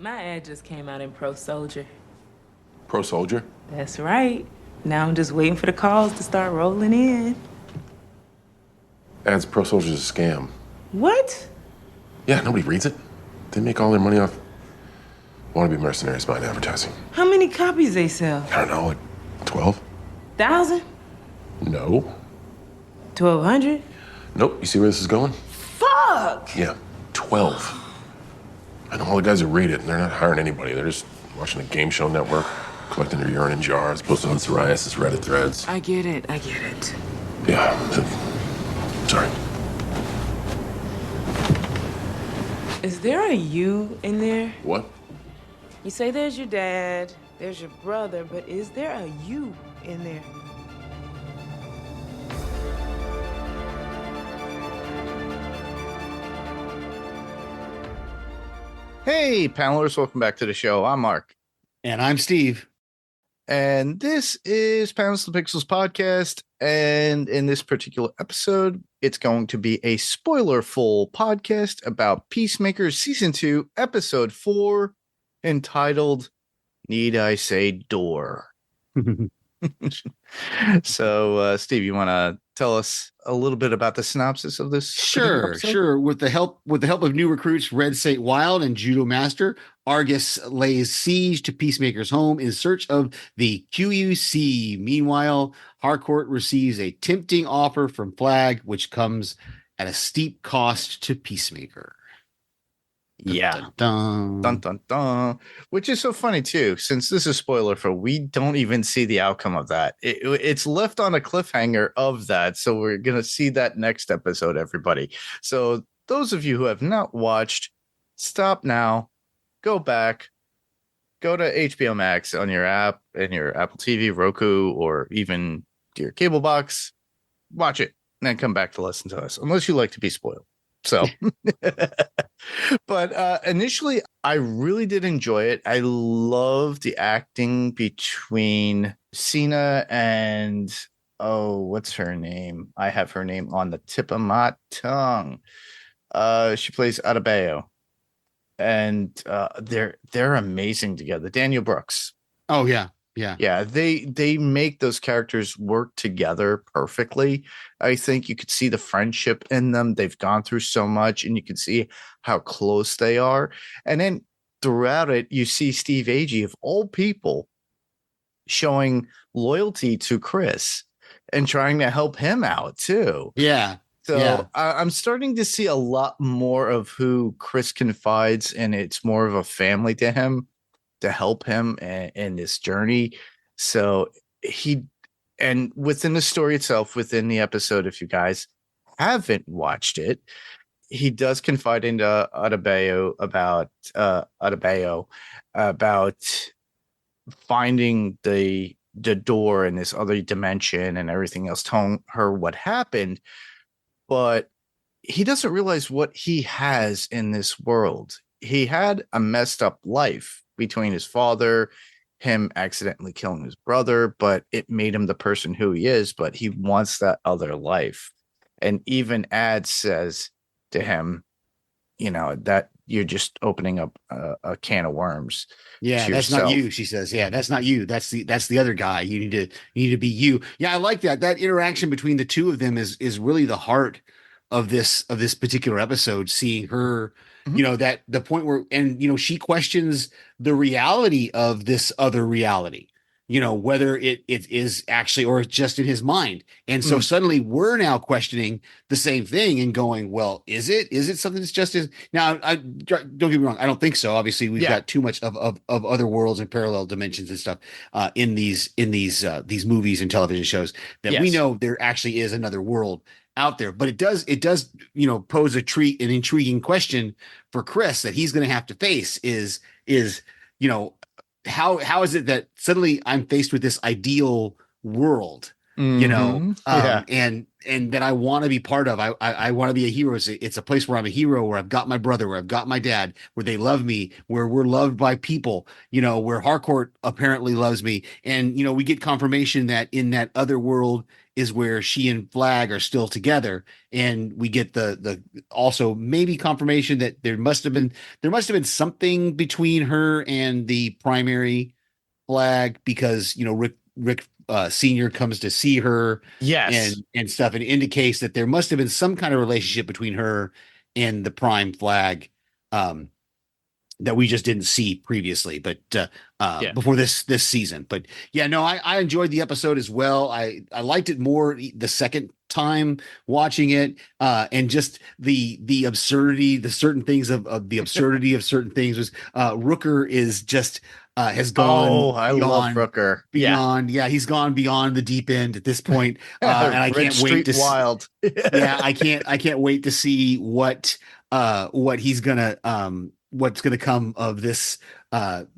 My ad just came out in Pro Soldier. Pro Soldier? That's right. Now I'm just waiting for the calls to start rolling in. Ads Pro Soldier's a scam. What? Yeah, nobody reads it. They make all their money off wannabe mercenaries buying advertising. How many copies they sell? I don't know, like 12? 1,000? No. 1,200? Nope. You see where this is going? Fuck! Yeah, 12. I know all the guys who read it, and they're not hiring anybody. They're just watching a game show network, collecting their urine in jars, posting on psoriasis Reddit threads. I get it. Yeah. Sorry. Is there a you in there? What? You say there's your dad, there's your brother, but is there a you in there? Hey, panelists, welcome back to the show. I'm Mark. And I'm Steve. And this is Panels to Pixels podcast. And in this particular episode, it's going to be a spoiler-full podcast about Peacemaker Season 2, Episode 4, entitled, Need I Say Door? So, Steve, you want to tell us a little bit about the synopsis of this? Sure. With the help of new recruits Red St. Wild and Judo Master, Argus lays siege to Peacemaker's home in search of the QUC. Meanwhile, Harcourt receives a tempting offer from Flag, which comes at a steep cost to Peacemaker. Yeah. Dun, dun, dun. Which is so funny, too, since this is spoiler for, we don't even see the outcome of that. It's left on a cliffhanger of that. So we're going to see that next episode, everybody. So those of you who have not watched, stop now, go back, go to HBO Max on your app and your Apple TV, Roku, or even your cable box. Watch it and then come back to listen to us, unless you like to be spoiled. So, but initially, I really did enjoy it. I love the acting between Cena and, what's her name? I have her name on the tip of my tongue. She plays Adebayo, and they're amazing together. Daniel Brooks. Oh, yeah. They make those characters work together perfectly. I think you could see the friendship in them. They've gone through so much, and you can see how close they are. And then throughout it, you see Steve Agee, of all people, showing loyalty to Chris and trying to help him out too. Yeah. So I'm starting to see a lot more of who Chris confides, and it's more of a family to him, to help him in this journey. So and within the story itself, within the episode, if you guys haven't watched it, he does confide into Adebayo about finding the door in this other dimension and everything else, telling her what happened. But he doesn't realize what he has in this world. He had a messed up life between his father, him accidentally killing his brother, but it made him the person who he is. But he wants that other life. And even Ad says to him, that you're just opening up a can of worms. Yeah, that's not you, she says. Yeah, that's not you. That's the other guy. You need to be you. Yeah, I like that. That interaction between the two of them is really the heart of this particular episode, seeing her, that the point where, and she questions the reality of this other reality, whether it is actually, or it's just in his mind. And so suddenly we're now questioning the same thing and going, well, is it something that's just as now? Don't get me wrong, I don't think so. Obviously, we've got too much of other worlds and parallel dimensions and stuff in these movies and television shows that we know there actually is another world out there. But it does pose an intriguing question for Chris that he's going to have to face is how is it that suddenly I'm faced with this ideal world Yeah. And that I want to be part of. I want to be a hero. It's a place where I'm a hero, where I've got my brother, where I've got my dad, where they love me, where we're loved by people, where Harcourt apparently loves me. And, we get confirmation that in that other world is where she and Flag are still together. And we get the also maybe confirmation that there must have been something between her and the primary Flag, because, Rick Senior comes to see her Yes. and stuff, and indicates that there must have been some kind of relationship between her and the Prime Flag, that we just didn't see previously, but Yeah. before this season. But yeah, no, I enjoyed the episode as well. I liked it more the second time watching it, and just the absurdity, the certain things of the absurdity of certain things was Rooker is just has gone Oh, I love Rooker. beyond. Yeah, he's gone beyond the deep end at this point, and I Red can't wait Street to Wild. yeah, I can't wait to see what he's gonna what's gonna come of this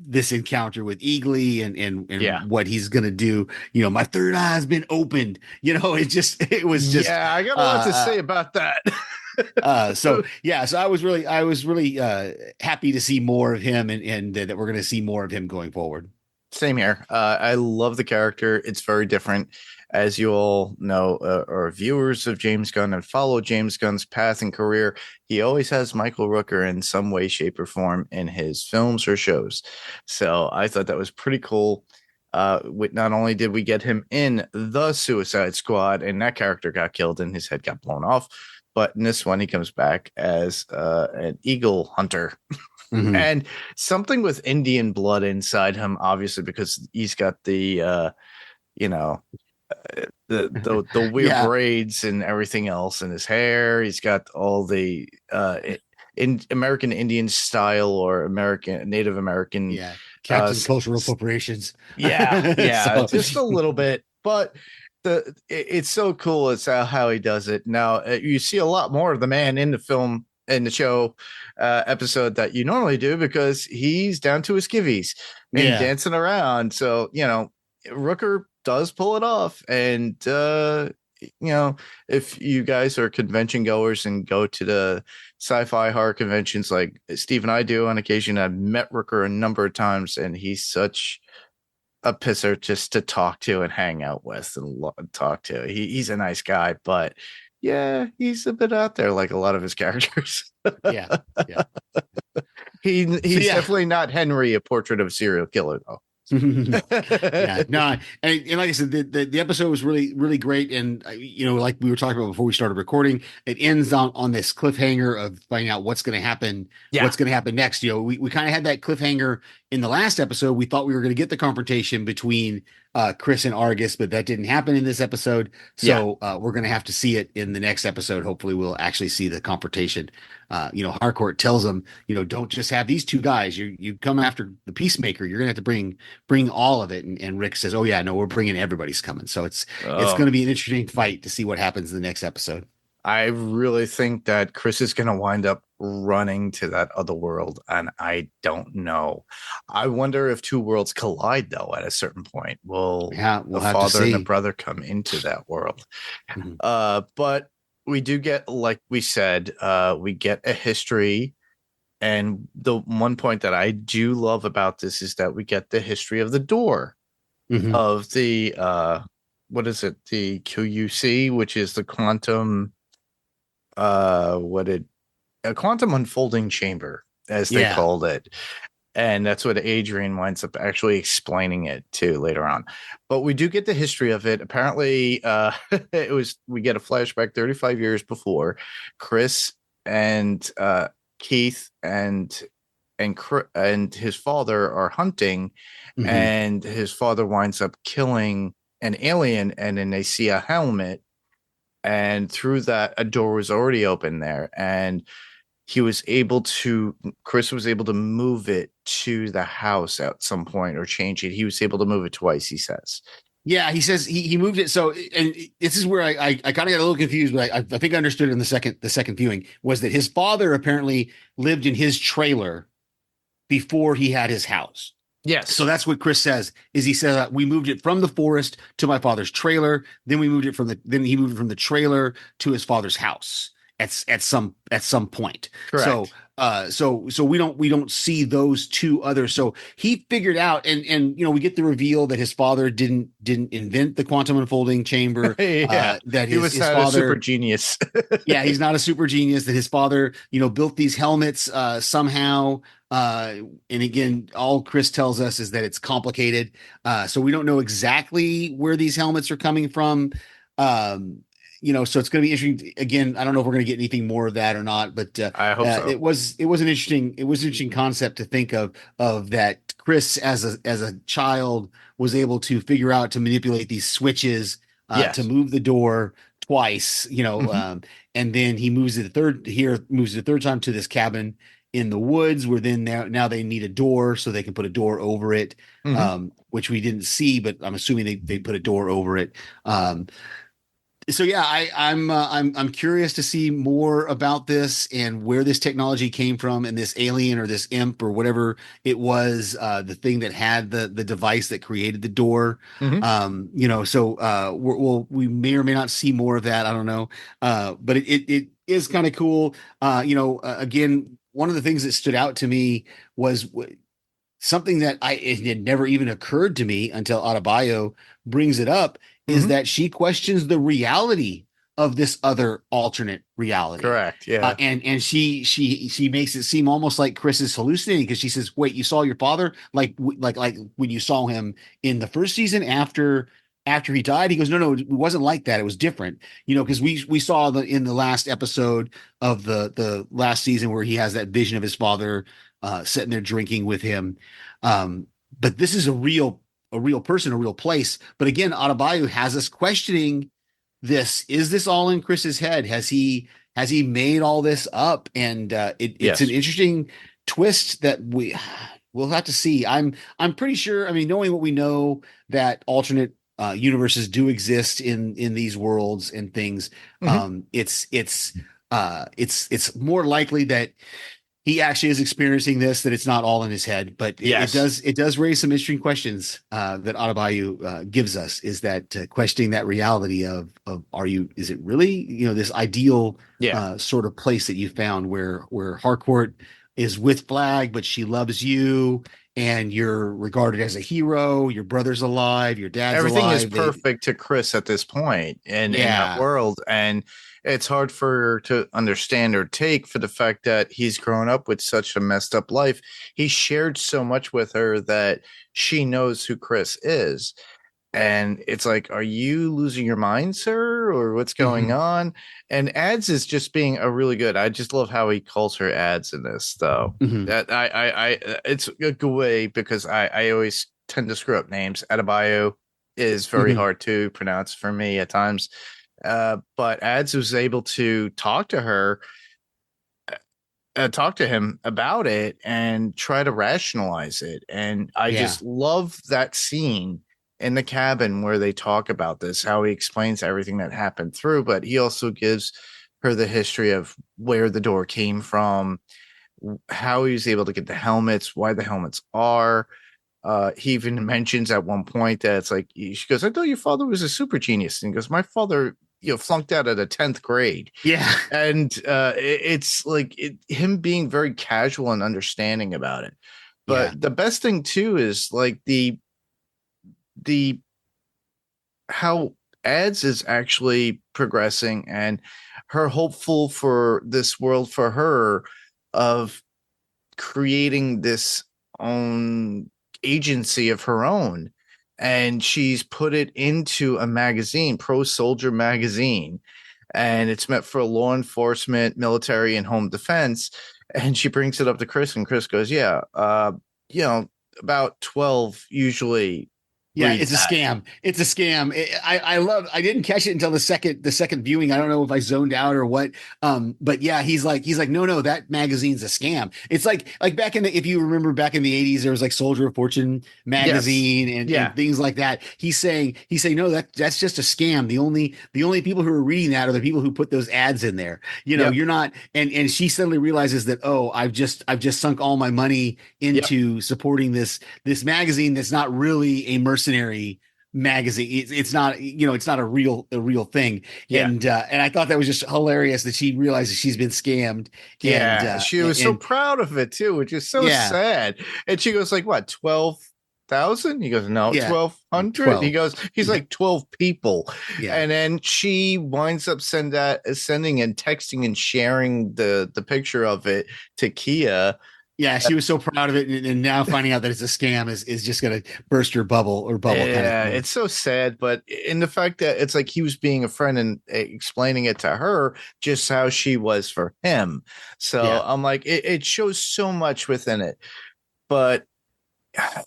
this encounter with Eagly, and Yeah. what he's gonna do. My third eye has been opened. It was just Yeah, I got a lot to say about that. so I was really happy to see more of him, and that we're gonna see more of him going forward. Same here. I love the character. It's very different. As you all know, or viewers of James Gunn and follow James Gunn's path and career, he always has Michael Rooker in some way, shape, or form in his films or shows. So I thought that was pretty cool. Not only did we get him in the Suicide Squad, and that character got killed and his head got blown off, but in this one, he comes back as an eagle hunter. Mhm. And something with Indian blood inside him, obviously, because he's got the the weird Yeah. braids and everything else in his hair. He's got all the in American Indian style or Native American. Yeah, Captain Cultural Appropriations. Yeah, So- just a little bit, but it's so cool. It's how he does it. Now you see a lot more of the man in the film, in the show episode, that you normally do, because he's down to his skivvies and Yeah. dancing around. So Rooker does pull it off, and if you guys are convention goers and go to the sci-fi horror conventions like Steve and I do on occasion, I've met Rooker a number of times, and he's such a pisser just to talk to and hang out with and talk to. He's a nice guy, but yeah, he's a bit out there like a lot of his characters. yeah. He's yeah. definitely not Henry, a portrait of a serial killer, though. Yeah, no, and like I said, the episode was really, really great, and like we were talking about before we started recording, it ends on this cliffhanger of finding out what's going to happen. Yeah. What's going to happen next. We kind of had that cliffhanger in the last episode. We thought we were going to get the confrontation between Chris and Argus, but that didn't happen in this episode. So we're going to have to see it in the next episode. Hopefully we'll actually see the confrontation. Harcourt tells him, don't just have these two guys. You come after the Peacemaker. You're going to have to bring all of it. And Rick says, oh yeah, no, we're bringing everybody's coming. So it's going to be an interesting fight to see what happens in the next episode. I really think that Chris is going to wind up running to that other world, and I don't know. I wonder if two worlds collide, though, at a certain point. Will We'll the have to father and the see. brother come into that world? Mhm. But we do get, like we said, we get a history. And the one point that I do love about this is that we get the history of the door Mhm. of the, what is it? The QUC, which is the quantum, a quantum unfolding chamber, as they called it. And that's what Adrian winds up actually explaining it to later on. But we do get the history of it. Apparently, we get a flashback 35 years before. Chris and Keith and his father are hunting, Mhm. and his father winds up killing an alien, and then they see a helmet, and through that a door was already open there, and Chris was able to move it to the house at some point, or change it. He was able to move it twice, he says. Yeah, he says he moved it. So, and this is where I kind of got a little confused, but I think I understood it in the second viewing, was that his father apparently lived in his trailer before he had his house. Yes. So that's what Chris says. Is he said we moved it from the forest to my father's trailer. Then he moved it from the trailer to his father's house at some point. Correct. So we don't see those two others. So he figured out, and we get the reveal that his father didn't invent the quantum unfolding chamber. Yeah. That he was his not father, a super genius. yeah, he's not a super genius. That his father, built these helmets somehow. And again, all Chris tells us is that it's complicated. So we don't know exactly where these helmets are coming from. So it's going to be interesting. Again, I don't know if we're going to get anything more of that or not, but I hope so. it was an interesting concept to think of that Chris as a child was able to figure out to manipulate these switches Yes. to move the door twice, and then he moves it the third time to this cabin in the woods where then now they need a door so they can put a door over it, which we didn't see, but I'm assuming they put a door over it. So yeah, I'm curious to see more about this and where this technology came from, and this alien or this imp or whatever it was, the thing that had the device that created the door. We may or may not see more of that. I don't know, but it is kind of cool. Again, one of the things that stood out to me was something that it had never even occurred to me until Adebayo brings it up, is that she questions the reality of this other alternate reality. Correct. Yeah. And she makes it seem almost like Chris is hallucinating, because she says, "Wait, you saw your father like when you saw him in the first season after he died?" He goes, "No, it wasn't like that. It was different." Because we saw in the last episode of the last season where he has that vision of his father sitting there drinking with him. But this is a real person, a real place. But again, Adebayo has us questioning this. Is this all in Chris's head? Has he made all this up? And it's an interesting twist that we'll have to see. I'm pretty sure, knowing what we know, that alternate universes do exist in these worlds and things. It's more likely that he actually is experiencing this, that it's not all in his head. But it does raise some interesting questions that Adebayo gives us, is that questioning that reality of is it really, this ideal sort of place that you found where Harcourt is with Flag, but she loves you and you're regarded as a hero, your brother's alive, your dad's everything alive. is perfect to Chris at this point in that world. And it's hard for her to understand or take, for the fact that he's grown up with such a messed up life. He shared so much with her that she knows who Chris is. And it's like, are you losing your mind, sir? Or what's going on? And Ads is just being a really good. I just love how he calls her Ads in this, though. That it's a good way, because I always tend to screw up names. Adebayo is very hard to pronounce for me at times. But Ads was able to talk to him about it and try to rationalize it. And I just love that scene in the cabin where they talk about this, how he explains everything that happened through, but he also gives her the history of where the door came from, how he was able to get the helmets, why the helmets are. He even mentions at one point that it's like, she goes, "I thought your father was a super genius." And he goes, "My father, flunked out at the 10th grade." Yeah. And it's like him being very casual and understanding about it. But the best thing too is like the how Ads is actually progressing, and her hopeful for this world for her of creating this own agency of her own. And she's put it into a magazine, Pro Soldier magazine, and it's meant for law enforcement, military, and home defense. And she brings it up to Chris, and Chris goes, about 12 usually Yeah, read it's a that. scam. It's a scam. I didn't catch it until the second viewing. I don't know if I zoned out or what. But yeah, he's like, no, that magazine's a scam. It's like back in the, if you remember back in the 80s, there was like Soldier of Fortune Yes. magazine and, Yeah. and things like that. He's saying, no, that's just a scam. The only people who are reading that are the people who put those ads in there. Yep. You're not, and she suddenly realizes that, oh, I've just sunk all my money Yep. into supporting this magazine that's not really a mercenary magazine. It's not, it's not a real thing. Yeah. And I thought that was just hilarious that she realizes she's been scammed. and Yeah. uh She was so and proud of it too, which is so yeah, sad. And she goes like, what, 12,000? He goes, no, yeah, 1,200. 12. He's like 12 people. Yeah, And then she winds up sending and texting and sharing the picture of it to Kia. yeah, she was so proud of it, and now finding out that it's a scam is just gonna burst her bubble kind of Yeah, thing. it's so sad, but in the fact that it's like he was being a friend and explaining it to her just how she was for him. So Yeah, I'm like, it shows so much within it. But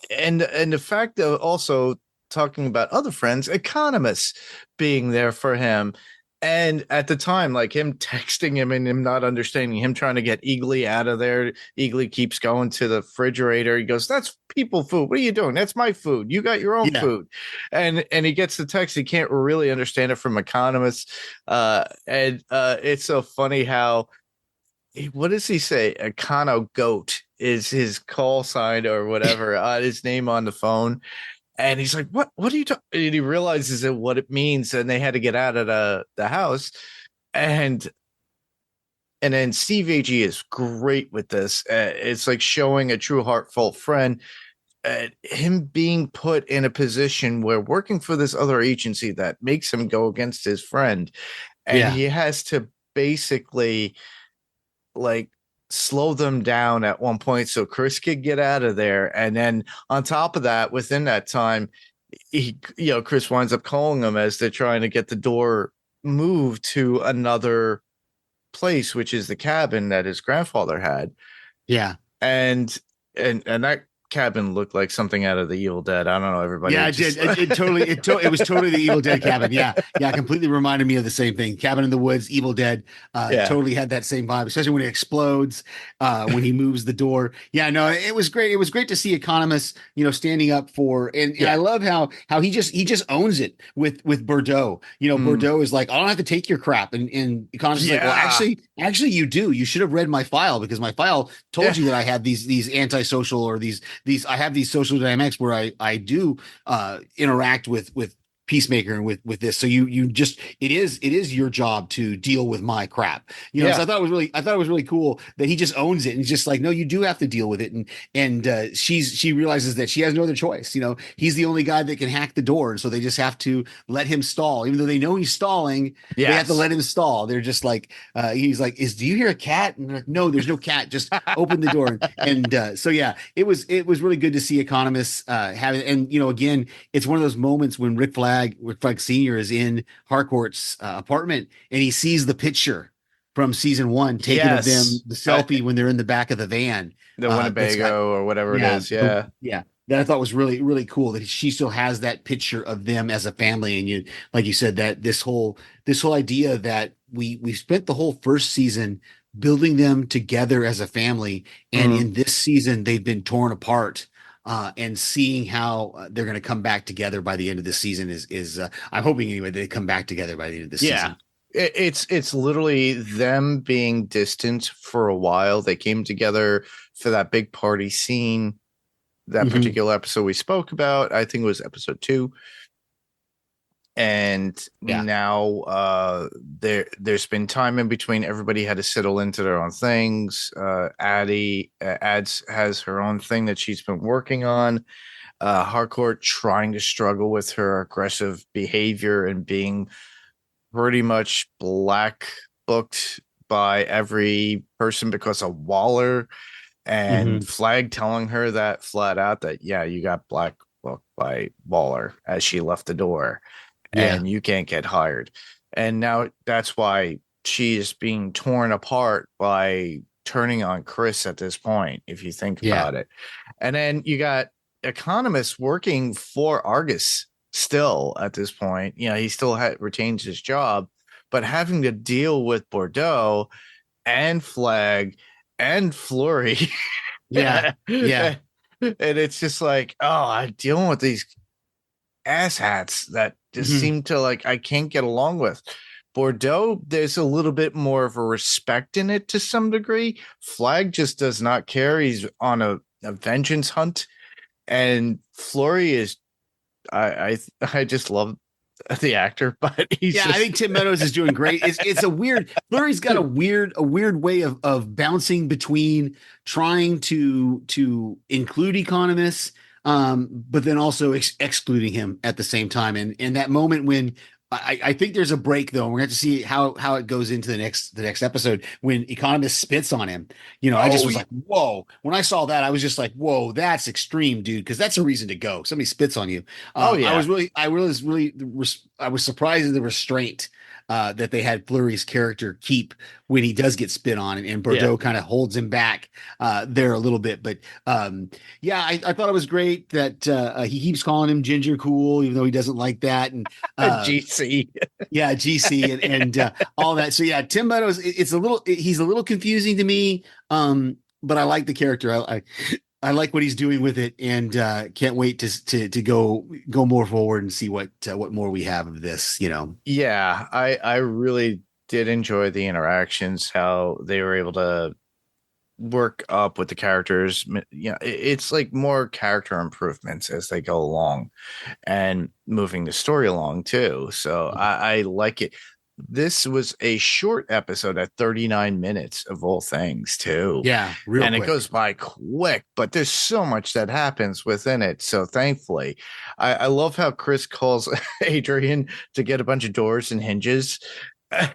and the fact of also talking about other friends, economists being there for him. And at the time, like him texting him and him not understanding, him trying to get Eagly out of there. Eagly keeps going to the refrigerator. He goes, "That's people food. What are you doing? That's my food. You got your own yeah, food." And he gets the text. He can't really understand it from economists. And it's so funny how, what does he say? Econo goat is his call sign or whatever, his name on the phone. And he's like, what are you talking? And he realizes it, what it means. And they had to get out of the house. And then Steve Agee is great with this. It's like showing a true heartfelt friend. Him being put in a position where working for this other agency that makes him go against his friend. And yeah, he has to basically like slow them down at one point so Chris could get out of there. And then on top of that, within that time, Chris winds up calling them as they're trying to get the door moved to another place, which is the cabin that his grandfather had. yeah. And that cabin looked like something out of the Evil Dead. I don't know, everybody. Yeah, it did. It was totally the Evil Dead cabin. Yeah, yeah, completely reminded me of the same thing. Cabin in the Woods, Evil Dead. Yeah. Totally had that same vibe, especially when it explodes, when he moves the door. Yeah, no, it was great. It was great to see economists, standing up for, and I love how he just owns it with Bordeaux. Bordeaux is like, I don't have to take your crap, and economists is like, well, actually, you do. You should have read my file because my file told you that I had these antisocial or these I have these social dynamics where I do interact with Peacemaker and with this. So you just, it is your job to deal with my crap. So I thought it was really cool that he just owns it and he's just like, no, you do have to deal with it. And she realizes that she has no other choice. He's the only guy that can hack the door, and so they just have to let him stall, even though they know he's stalling. They have to let him stall. They're just like, he's like, do you hear a cat? And they're like, no, there's no cat. Just open the door. And so yeah, it was really good to see economists having. And again, it's one of those moments when Rick Flag Sr. is in Harcourt's apartment and he sees the picture from season 1 taken of them, the selfie when they're in the back of the van, the Winnebago or whatever it is. Yeah. Yeah. That I thought was really, really cool that she still has that picture of them as a family. And like you said, that this whole idea that we spent the whole first season building them together as a family. And in this season, they've been torn apart. And seeing how they're going to come back together by the end of the season is I'm hoping anyway they come back together by the end of the season. It's literally them being distant for a while. They came together for that big party scene, that particular episode we spoke about. I think it was episode 2. And now there's been time in between. Everybody had to settle into their own things. Addie has her own thing that she's been working on. Harcourt trying to struggle with her aggressive behavior and being pretty much black booked by every person because of Waller, and Flag telling her that flat out that, you got black booked by Waller as she left the door. And you can't get hired. And now that's why she is being torn apart by turning on Chris at this point, if you think about it. And then you got economist working for Argus still at this point. You know, he still retains his job, but having to deal with Bordeaux and Flag and Flurry. Yeah. Yeah. And it's just like, oh, I'm dealing with these asshats that just Mhm. seem to like I can't get along with. Bordeaux, there's a little bit more of a respect in it to some degree. Flag just does not care. He's on a vengeance hunt. And Flurry is I just love the actor, but he's Yeah, I think Tim Meadows is doing great. It's a weird Flurry's got a weird way of bouncing between trying to include economists, but then also excluding him at the same time. And that moment when I think there's a break though, and we're going to have to see how it goes into the next episode when economist spits on him. You know, I just was like, whoa. When I saw that, I was just like, whoa, that's extreme, dude, because that's a reason to go. Somebody spits on you. yeah. I was surprised at the restraint that they had Fleury's character keep when he does get spit on, and Bordeaux kind of holds him back there a little bit. But I thought it was great that he keeps calling him Ginger Cool, even though he doesn't like that. And GC. Yeah, GC and all that. So yeah, Tim Meadows, he's a little confusing to me. But I like the character. I like what he's doing with it, and can't wait to go more forward and see what more we have of this. You know. Yeah, I really did enjoy the interactions, how they were able to work up with the characters. You know, it's like more character improvements as they go along and moving the story along too. So I like it. This was a short episode at 39 minutes of all things too. Yeah, real and quick. It goes by quick, but there's so much that happens within it. So thankfully, I love how Chris calls Adrian to get a bunch of doors and hinges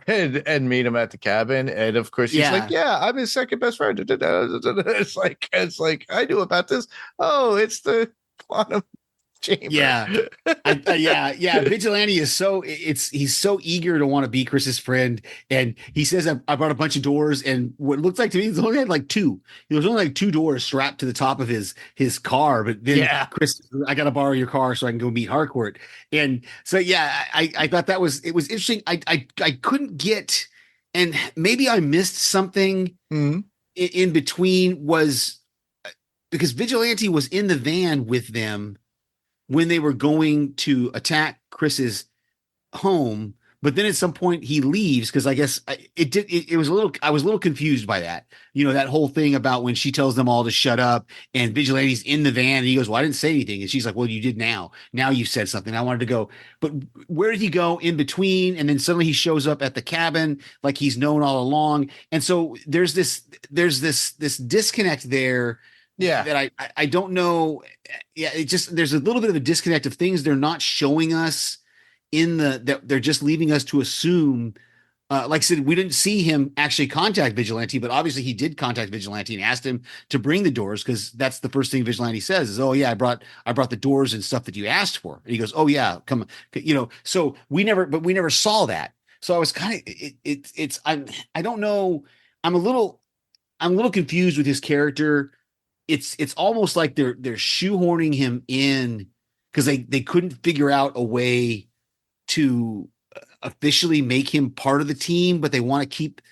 and meet him at the cabin. And of course he's like, yeah, I'm his second best friend. It's like I knew about this. Oh, it's the quantum chamber. Yeah. Vigilante is he's so eager to want to be Chris's friend, and he says, I brought a bunch of doors, and what looks like to me, he's only had like two. There was only like two doors strapped to the top of his car, but then Chris, I got to borrow your car so I can go meet Harcourt. And so I thought it was interesting. I couldn't get, and maybe I missed something in between, was because Vigilante was in the van with them when they were going to attack Chris's home, but then at some point he leaves because I guess I was a little confused by that. You know, that whole thing about when she tells them all to shut up and Vigilante's in the van and he goes, well, I didn't say anything. And she's like, well, you did now. Now you said something. I wanted to go, but where did he go in between? And then suddenly he shows up at the cabin like he's known all along. And so there's this disconnect there. Yeah, that I don't know. Yeah, it just, there's a little bit of a disconnect of things they're not showing us that they're just leaving us to assume. Like I said, we didn't see him actually contact Vigilante, but obviously he did contact Vigilante and asked him to bring the doors, because that's the first thing Vigilante says is, "Oh yeah, I brought the doors and stuff that you asked for." And he goes, "Oh yeah, come." You know, so we never saw that. So I was kind of I don't know. I'm a little confused with his character. It's almost like they're shoehorning him in because they couldn't figure out a way to officially make him part of the team, but they want to keep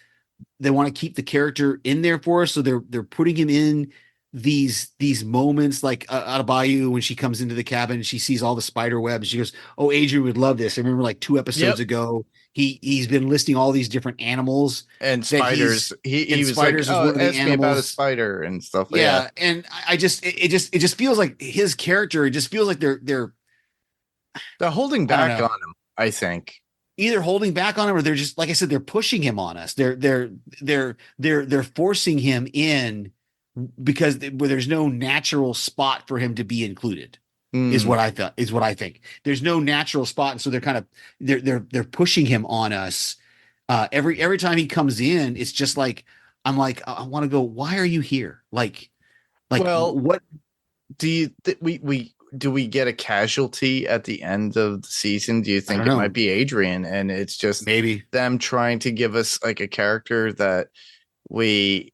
the character in there for us. So they're putting him in these moments like Adebayo when she comes into the cabin and she sees all the spider webs. She goes, "Oh, Adrian would love this." I remember like 2 episodes ago, he's been listing all these different animals and spiders. He was spiders, like, "Oh, ask me about a spider and stuff." Yeah, and it just feels like his character. It just feels like they're holding back on him. I think either holding back on him or they're just, like I said, they're pushing him on us. They're forcing him in because there's no natural spot for him to be included. Is what I think. There's no natural spot, and so they're kind of they're pushing him on us. Every time he comes in, it's just like I'm like, I want to go. Why are you here? Like, well, what do you do we get a casualty at the end of the season? Do you think it might be Adrian, and it's just maybe them trying to give us like a character that we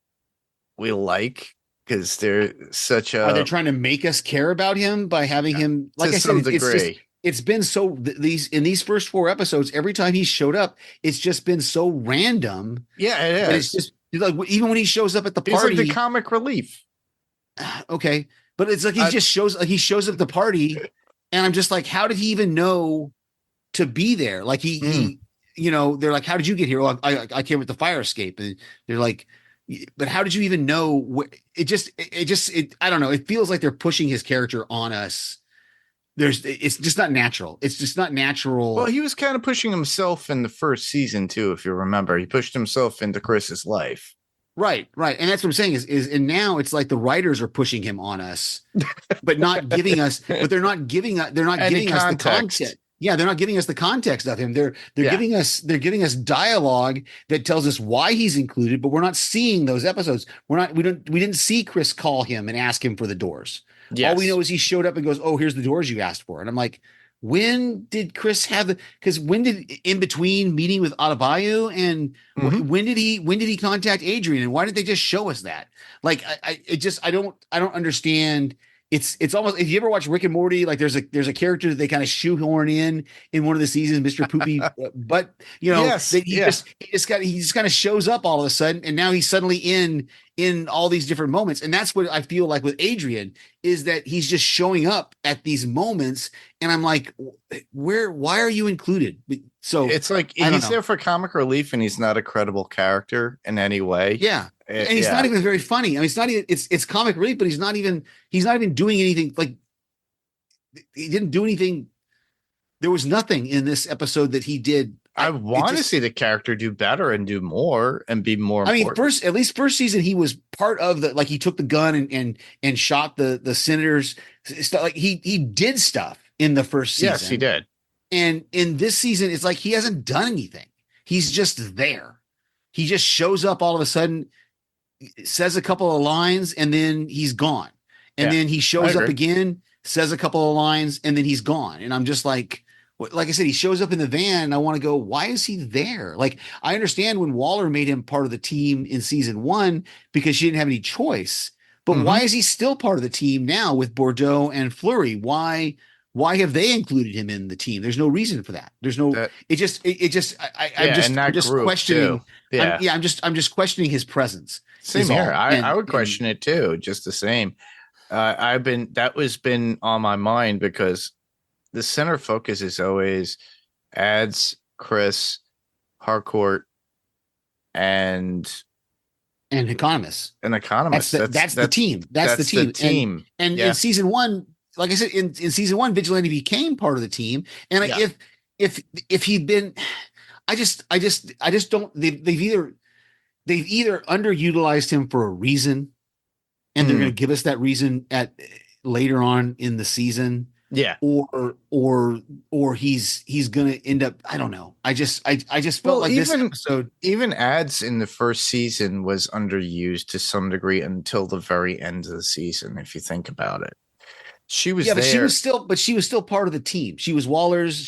like? because they're such Are they a trying to make us care about him by having him? Like to I some said, it's just degree. it's been so these first 4 episodes. Every time he showed up, it's just been so random Yeah, it that it's is. just like even when he shows up at the He's like the party, comic relief. okay, but it's like he I- just shows up at the party, and I'm just like, how did he even know to be there? Like he they're like, how did you get here? Well, I came with the fire escape, and they're like, but how did you even know? I don't know. It feels like they're pushing his character on us. It's just not natural. It's just not natural. Well, he was kind of pushing himself in the first season too, if you remember. He pushed himself into Chris's life. Right. And that's what I'm saying and now it's like the writers are pushing him on us, but not giving us, but they're not giving us the context. Yeah, they're not giving us the context of him. They're giving us dialogue that tells us why he's included, but we're not seeing those episodes. We didn't see Chris call him and ask him for the doors. Yes. All we know is he showed up and goes, "Oh, here's the doors you asked for." And I'm like, when did Chris have because when did in between meeting with Adebayo and when did he contact Adrian, and why did they just show us that? Like I don't understand. It's almost, if you ever watch Rick and Morty, like there's a character that they kind of shoehorn in one of the seasons, Mr. Poopy, but yes, he just kind of shows up all of a sudden, and now he's suddenly in all these different moments. And that's what I feel like with Adrian, is that he's just showing up at these moments, and I'm like, why are you included? So it's like he's there for comic relief, and he's not a credible character in any way. Yeah. And he's not even very funny. I mean, it's not even, it's comic relief, but he's not even doing anything. Like, he didn't do anything. There was nothing in this episode that he did. I want to see the character do better and do more and be more important. I mean, at least first season, he was part of like he took the gun and shot the senators. Like he did stuff in the first season. Yes, he did. And in this season, it's like he hasn't done anything. He's just there. He just shows up all of a sudden, says a couple of lines, and then he's gone. And then he shows up again, says a couple of lines, and then he's gone. And I'm just like I said, he shows up in the van, and I want to go, why is he there? Like, I understand when Waller made him part of the team in season 1 because she didn't have any choice. But why is he still part of the team now with Bordeaux and Fleury? Why have they included him in the team? There's no reason for that. There's no. I'm just questioning. Too. I'm just questioning his presence. Same here. I would question it too. Just the same. That was been on my mind because the center focus is always Ads, Chris, Harcourt, and Economist. That's the team. That's the team. And in season 1, like I said, in season 1, Vigilante became part of the team. And if he'd been, I just don't. They've either underutilized him for a reason, and they're going to give us that reason at later on in the season. Yeah. Or he's going to end up. I don't know. I just felt like this episode. Even Ads in the first season was underused to some degree until the very end of the season. If you think about it. She was there. But she was still part of the team. She was Waller's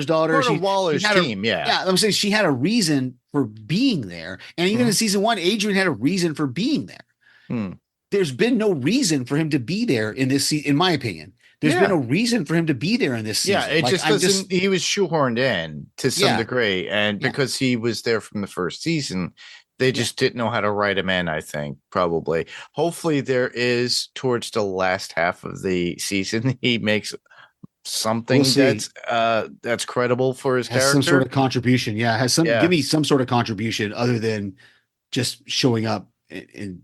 daughter. Part of Waller's team, yeah. I'm saying she had a reason for being there. And even in season 1, Adrian had a reason for being there. There's been no reason for him to be there in this season, in my opinion. There's been no reason for him to be there in this season. Yeah, it just doesn't. He was shoehorned in to some degree, and because he was there from the first season, they just didn't know how to write him in, I think, probably. Hopefully there is, towards the last half of the season, he makes something that's credible for his character. Some sort of contribution. Yeah. Give me some sort of contribution other than just showing up. And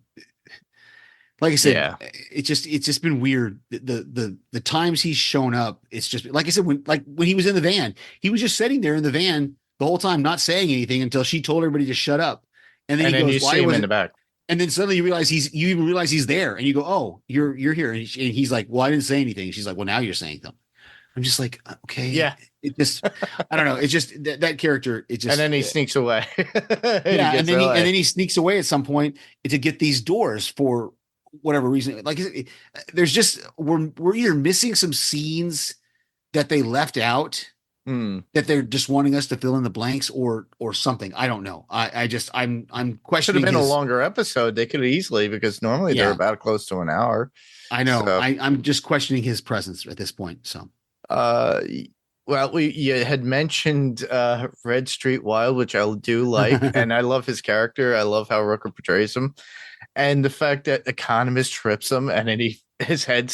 like I said, it's just been weird. The times he's shown up, it's just, like I said, when he was in the van, he was just sitting there in the van the whole time, not saying anything until she told everybody to shut up. And then he goes, you see him in the back. And then suddenly you even realize he's there, and you go, "Oh, you're here." And he's like, "Well, I didn't say anything." She's like, "Well, now you're saying them." I'm just like, okay, yeah. It just, I don't know. It's just that character. It just, and then he sneaks away. and then he sneaks away at some point to get these doors for whatever reason. Like, there's just we're either missing some scenes that they left out that they're just wanting us to fill in the blanks or something. I don't know. I'm Should have questioning been a his. longer episode. They could have easily, because normally they're Yeah, about close to an hour. I know. So, I'm just questioning his presence at this point. So uh, well, you had mentioned Red Street Wild, which I do like, and I love his character. I love how Rooker portrays him, and the fact that Economist trips him, and then his head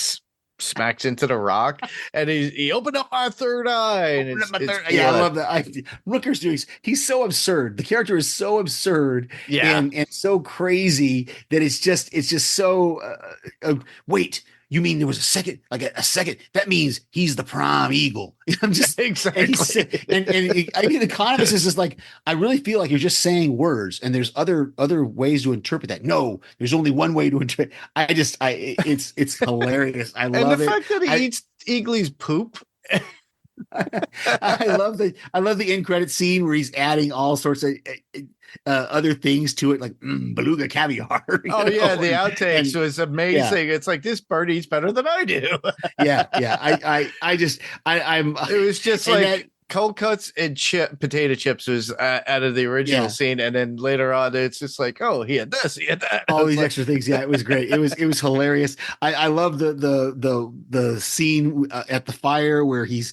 smacks into the rock, and he opened up my third eye, and yeah, I love that. Rooker's doing. He's so absurd. The character is so absurd yeah. and so crazy that it's just so. Wait, you mean there was a second, like a second? That means he's the prime eagle. I'm just Exactly. I mean, the economist is just like, I really feel like you're just saying words, and there's other ways to interpret that. No, there's only one way to interpret. It's hilarious. I And love the it. fact that he eats Eagly's poop. I love the end credit scene where he's adding all sorts of other things to it, like beluga caviar. Oh yeah, the outtakes was amazing. Yeah. It's like, this bird eats better than I do. yeah. I'm. It was just like cold cuts and potato chips was out of the original scene, and then later on, it's just like, oh, he had this, he had that, all these extra things. Yeah, it was great. It was hilarious. I love the scene at the fire where he's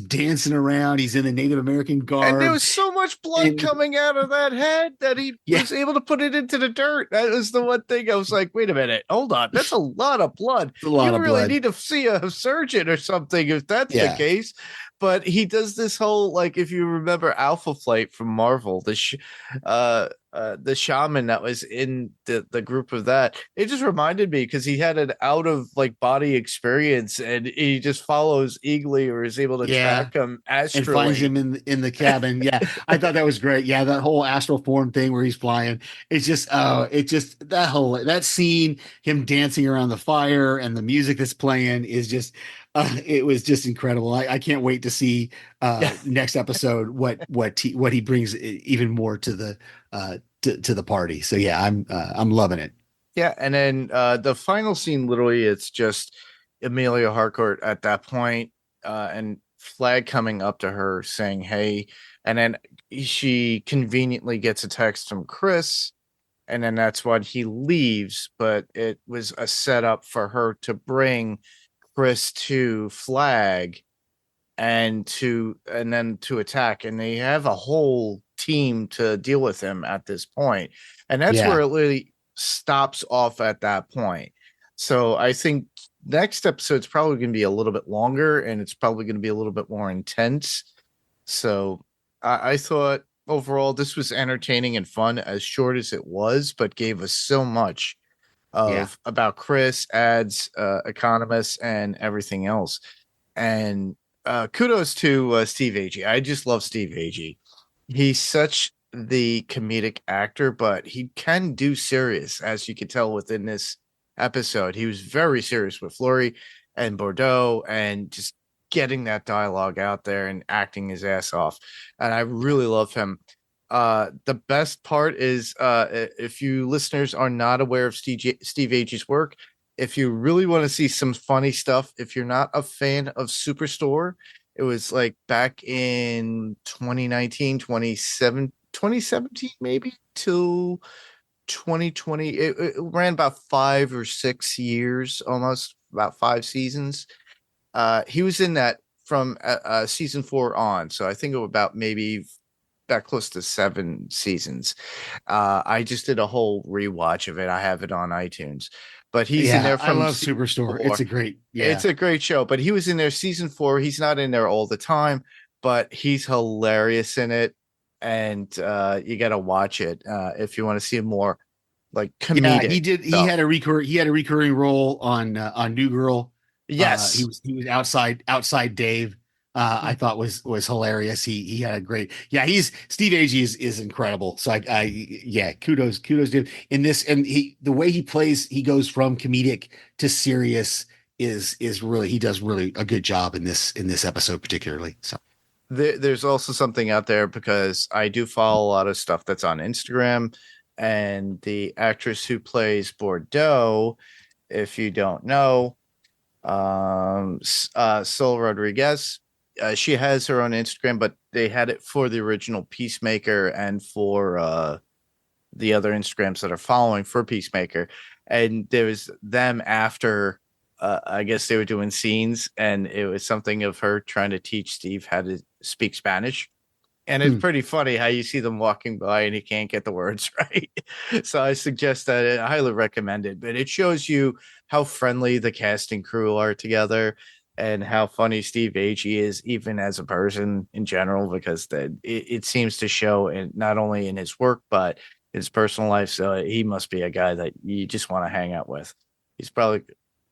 dancing around. He's in the Native American garb, and there was so much blood coming out of that head that he was able to put it into the dirt. That was the one thing I was like, wait a minute, hold on, that's a lot of blood. You really need to see a surgeon or something if that's the case. But he does this whole, like, if you remember Alpha Flight from Marvel, the shaman that was in the group of that, it just reminded me, because he had an out of like body experience, and he just follows Eagly, or is able to track him astrally and finds him in the cabin. Yeah, I thought that was great. Yeah, that whole astral form thing where he's flying. It's just that scene, him dancing around the fire, and the music that's playing is just. It was just incredible. I can't wait to see next episode what he brings even more to the to the party. So yeah, I'm loving it. Yeah, and then the final scene, literally, it's just Amelia Harcourt at that point, and Flag coming up to her saying, "Hey," and then she conveniently gets a text from Chris, and then that's when he leaves. But it was a setup for her to bring Chris to Flag and then to attack, and they have a whole team to deal with him at this point, and that's where it really stops off at that point. So I think next episode's probably going to be a little bit longer, and it's probably going to be a little bit more intense. So I thought overall this was entertaining and fun, as short as it was, but gave us so much about Chris, ads, economists, and everything else. And kudos to Steve Agee. I just love Steve Agee. He's such the comedic actor, but he can do serious, as you could tell within this episode. He was very serious with Fleury and Bordeaux, and just getting that dialogue out there and acting his ass off. And I really love him. The best part is, if you listeners are not aware of Steve Agee's work, if you really want to see some funny stuff, if you're not a fan of Superstore, it was like back in 2017 maybe to 2020. It ran about 5 or 6 years, almost about 5 seasons. He was in that from season 4 on. So I think about maybe that close to 7 seasons. I just did a whole rewatch of it. I have it on iTunes, but he's in there from I love Superstore. It's a great show, but he was in there season 4. He's not in there all the time, but he's hilarious in it. And you got to watch it if you want to see more like comedic. Yeah, he did. Stuff. He had a recurring role on New Girl. Yes, he was outside Dave. I thought was hilarious. He had a great, he's Steve Agee is incredible. So kudos to him in this. And the way he plays, he goes from comedic to serious is really, he does really a good job in this episode particularly. So there's also something out there, because I do follow a lot of stuff that's on Instagram, and the actress who plays Bordeaux, if you don't know, Sol Rodriguez, she has her own Instagram, but they had it for the original Peacemaker and for the other Instagrams that are following for Peacemaker. And there was them after, I guess they were doing scenes, and it was something of her trying to teach Steve how to speak Spanish. And it's pretty funny how you see them walking by and he can't get the words right. So I suggest that I highly recommend it. But it shows you how friendly the cast and crew are together and how funny Steve Agee is, even as a person in general, because it seems to show in not only in his work, but his personal life. So he must be a guy that you just want to hang out with. He's probably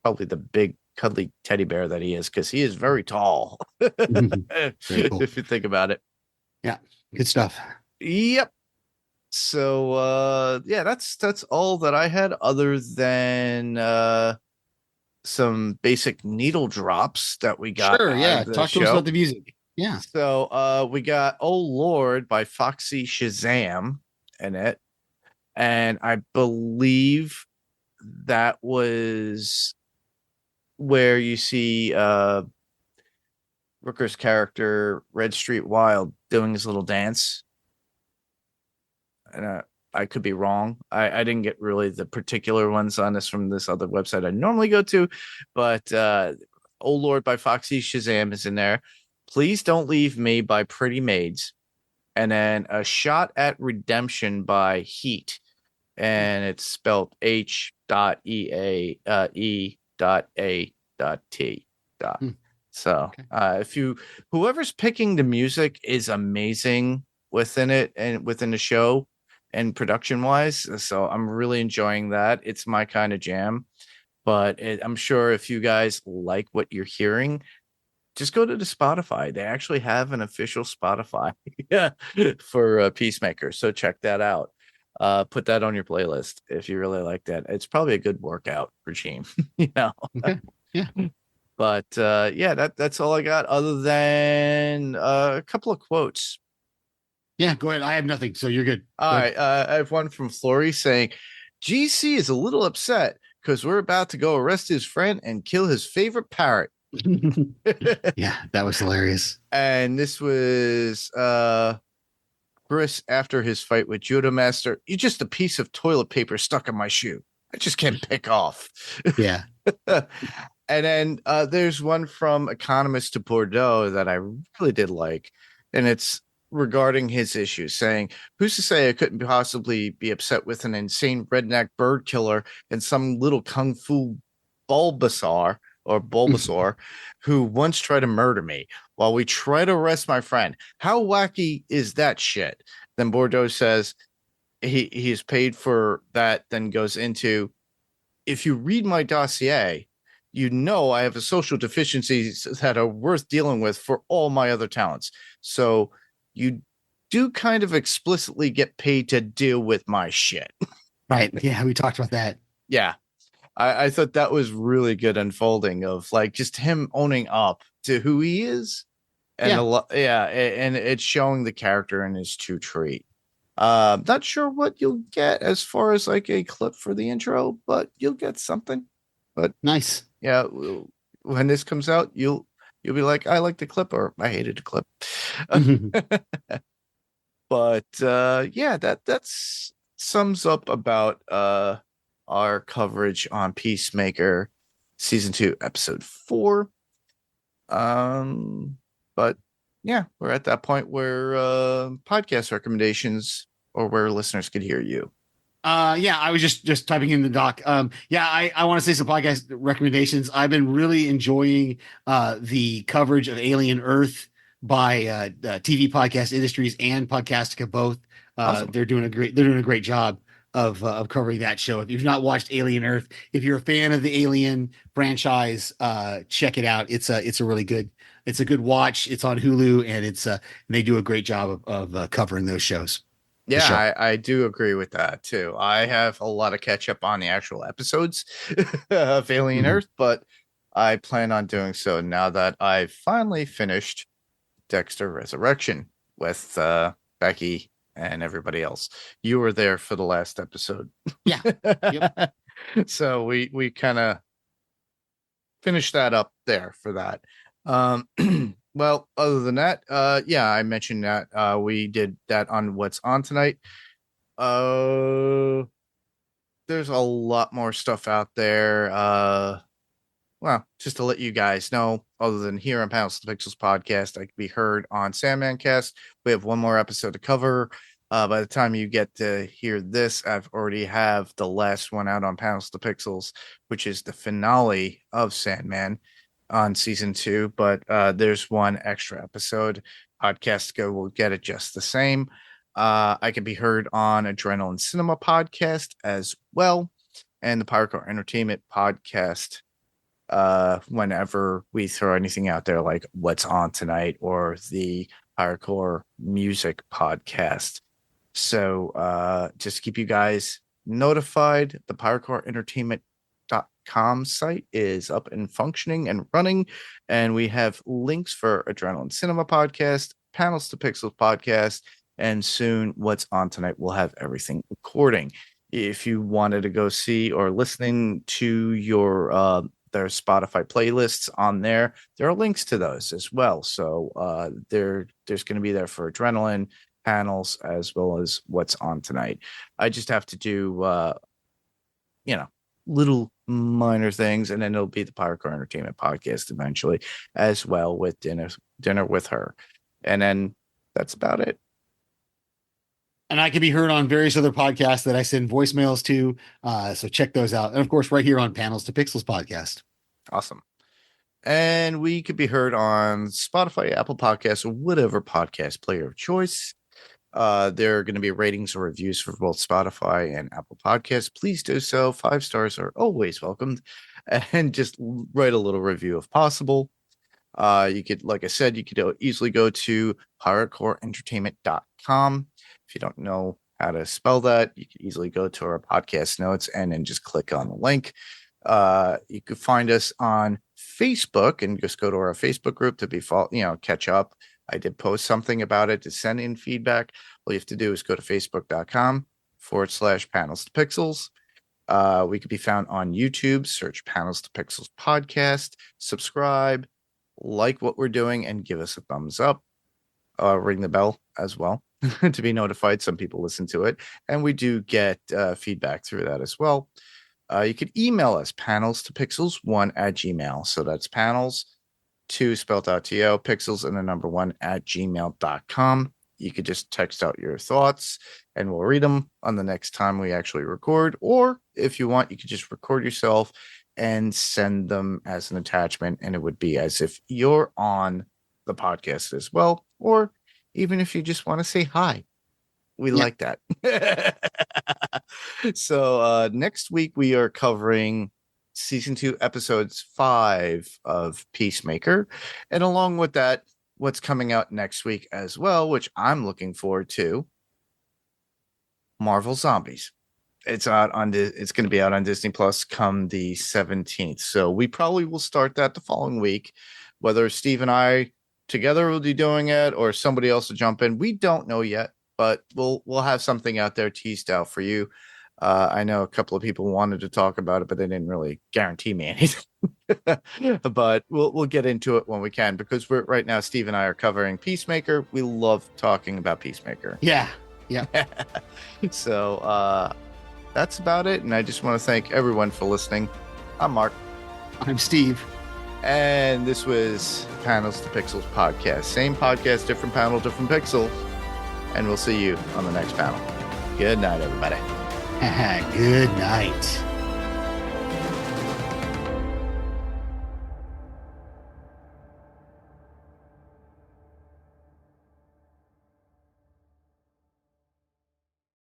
the big cuddly teddy bear that he is, because he is very tall. Very cool. If you think about it. Yeah, good stuff. Yep. So yeah, that's all that I had, other than some basic needle drops that we got. Sure, yeah. The Talk to show. us about the music. Yeah. So we got Oh Lord by Foxy Shazam in it. And I believe that was where you see Rooker's character, Red Street Wild, doing his little dance. And I could be wrong. I didn't get really the particular ones on this from this other website I normally go to, but Oh Lord by Foxy Shazam is in there. Please Don't Leave Me by Pretty Maids. And then A Shot at Redemption by Heat. And it's spelled H.E.A.E.A.T. So if whoever's picking the music is amazing within it and within the show and production wise. So I'm really enjoying that. It's my kind of jam, but I'm sure if you guys like what you're hearing, just go to the Spotify. They actually have an official Spotify for Peacemaker. So check that out. Put that on your playlist if you really like that. It's probably a good workout regime, Okay. Yeah. But yeah, that's all I got, other than a couple of quotes. Yeah, go ahead. I have nothing, so you're good. All right, I have one from Flory saying, "GC is a little upset because we're about to go arrest his friend and kill his favorite parrot." Yeah, that was hilarious. And this was Chris after his fight with Judo Master. "You're just a piece of toilet paper stuck in my shoe. I just can't pick off." Yeah. And then there's one from Economist to Bordeaux that I really did like, and it's regarding his issues, saying, "Who's to say I couldn't possibly be upset with an insane redneck bird killer and some little kung fu Bulbasaur who once tried to murder me while we try to arrest my friend? How wacky is that shit?" Then Bordeaux says he's paid for that, then goes into, "If you read my dossier, you know I have a social deficiencies that are worth dealing with for all my other talents. So you do kind of explicitly get paid to deal with my shit." Right. Yeah, we talked about that. Yeah. I thought that was really good unfolding of like just him owning up to who he is. And and it's showing the character in his true trait. Not sure what you'll get as far as like a clip for the intro, but you'll get something. But nice. Yeah, when this comes out, you'll be like, "I like the clip," or "I hated the clip." But yeah, that's sums up about our coverage on Peacemaker season 2, episode 4. But yeah, we're at that point where podcast recommendations, or where listeners could hear you. Yeah, I was just typing in the doc. Yeah, I want to say some podcast recommendations. I've been really enjoying the coverage of Alien Earth by TV Podcast Industries and Podcastica both. Awesome. They're doing a great job of covering that show. If you've not watched Alien Earth, if you're a fan of the Alien franchise, check it out. It's a really good, it's a good watch. It's on Hulu, and they do a great job of covering those shows. Yeah, sure. I do agree with that too. I have a lot of catch up on the actual episodes of Alien Earth, but I plan on doing so now that I've finally finished Dexter Resurrection with Becky and everybody else. You were there for the last episode. Yeah. Yep. So we kind of finished that up there for that. Well, other than that, yeah, I mentioned that we did that on What's On Tonight. There's a lot more stuff out there. Well, just to let you guys know, other than here on Panels to Pixels podcast, I can be heard on Sandman Cast. We have one more episode to cover. By the time you get to hear this, I've already have the last one out on Panels to Pixels, which is the finale of Sandman on season 2. But there's one extra episode. Podcast Go will get it just the same. I can be heard on Adrenaline Cinema podcast as well, and the Harcourt Entertainment podcast. Whenever we throw anything out there, like What's On Tonight or the Hardcore Music podcast. So just keep you guys notified. The PowerCoreEntertainment.com site is up and functioning and running, and we have links for Adrenaline Cinema podcast, Panels to Pixels podcast, and soon What's On Tonight will have everything recording. If you wanted to go see or listening to your their Spotify playlists on there are links to those as well. So there's going to be there for Adrenaline, Panels, as well as What's On Tonight. I just have to do little minor things, and then it'll be the Hardcore Entertainment podcast eventually as well, with dinner with her. And then that's about it. And I can be heard on various other podcasts that I send voicemails to. So check those out. And of course, right here on Panels to Pixels podcast. Awesome. And we could be heard on Spotify, Apple Podcasts, or whatever podcast player of choice. There are going to be ratings or reviews for both Spotify and Apple Podcasts. Please do so. 5 stars are always welcomed. And just write a little review if possible. You could, like I said, you could easily go to hardcoreentertainment.com. If you don't know how to spell that, you can easily go to our podcast notes and then just click on the link. You could find us on Facebook and just go to our Facebook group to catch up. I did post something about it to send in feedback. All you have to do is go to facebook.com/panels to pixels. We could be found on YouTube. Search Panels to Pixels podcast. Subscribe, like what we're doing, and give us a thumbs up. Ring the bell as well to be notified. Some people listen to it, and we do get feedback through that as well. You could email us, panels2pixels1@gmail. So that's panels 2 spelled out to pixels and the number 1@gmail.com. You could just text out your thoughts and we'll read them on the next time we actually record. Or if you want, you could just record yourself and send them as an attachment, and it would be as if you're on the podcast as well. Or even if you just want to say hi, we like that. So next week we are covering season 2, episodes 5 of Peacemaker, and along with that, what's coming out next week as well, which I'm looking forward to, Marvel Zombies. It's going to be out on Disney Plus come the 17th. So we probably will start that the following week. Whether Steve and I together will be doing it or somebody else will jump in, we don't know yet, but we'll have something out there teased out for you. I know a couple of people wanted to talk about it, but they didn't really guarantee me anything. But we'll get into it when we can, because right now Steve and I are covering Peacemaker. We love talking about Peacemaker. Yeah. So that's about it. And I just want to thank everyone for listening. I'm Mark. I'm Steve. And this was Panels to Pixels podcast. Same podcast, different panel, different pixel. And we'll see you on the next panel. Good night, everybody. Good night.